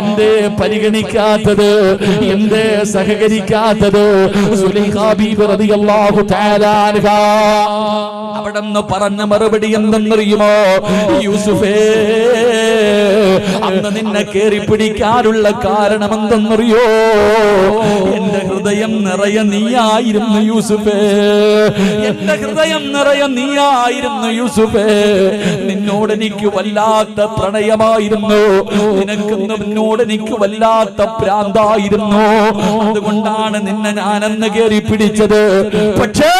എന്തേ പരിഗണിക്കാത്തത്? എന്തേ സഹകരിക്കാത്തത്? സുലൈഖാ ബീവി റളിയല്ലാഹു തആല അൻഹ അവിടെന്ന് പറഞ്ഞ മറുപടി എന്തെന്നറിയുമോ? യൂസുഫേ, അന്ന് നിന്നെ കേറി പിടിക്കാനുള്ള കാരണം എന്തെന്നറിയോ? എന്റെ ഹൃദയം നിറയെ നീയായിരുന്നു യൂസുഫേ, എന്റെ ഹൃദയം നിറയെ നീയായിരുന്നു യൂസുഫേ. നിന്നോട് എനിക്ക് വല്ലാത്ത പ്രണയമായിരുന്നു, നിന്നോട് എനിക്ക് വല്ലാത്ത ഭ്രാന്തായിരുന്നു. അതുകൊണ്ടാണ് നിന്നെ ഞാനെന്ന് കേറി പിടിച്ചത്. പക്ഷേ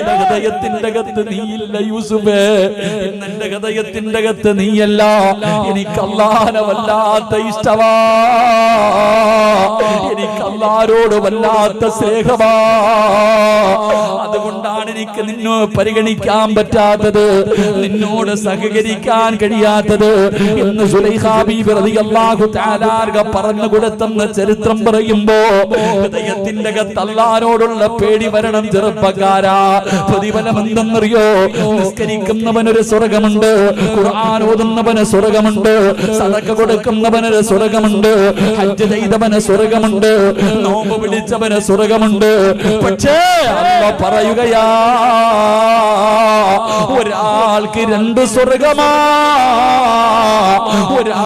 ഹൃദയത്തിന്റെ അകത്ത് നീയില്ല യൂസുഫേ, എന്റെ ഹൃദയത്തിന്റെ അകത്ത് നീയല്ല. എനിക്ക് അല്ലാഹനെ വല്ലാത്ത ഇഷ്ടമാ, എനിക്ക് അല്ലാഹരോട് വല്ലാത്ത സ്നേഹമാ. അതുകൊണ്ടാണ് എനിക്ക് നിന്നെ പരിഗണിക്കാൻ പറ്റാത്തത്, നിന്നോട് സഹകരിക്കാൻ കഴിയാത്തത് എന്ന് സുലൈഖാ ബീവി റളിയല്ലാഹു തആല അൻഹ പറഞ്ഞു കൊടുത്തെന്ന് ചരിത്രം പറയുമ്പോ ഹൃദയത്തിന്റെ അകത്ത് അല്ലാഹനോടുള്ള പേടി വരണം ചെറുപ്പക്കാരാ. പ്രതിഫലം എന്തെന്നറിയോ? നിസ്കരിക്കുന്നവനൊരു സ്വർഗമുണ്ട്, ഖുർആൻ ഓതുന്നവന് സ്വർഗമുണ്ട്, സദഖ കൊടുക്കുന്നവന് സ്വർഗമുണ്ട്, ഹജ്ജ് ചെയ്തവന് സ്വർഗമുണ്ട്, നോമ്പ് പിടിച്ചവന് സ്വർഗമുണ്ട്. പക്ഷേ അല്ലാഹ് പറയുകയാ, ഒരാൾക്ക് രണ്ട് സ്വർഗമാ.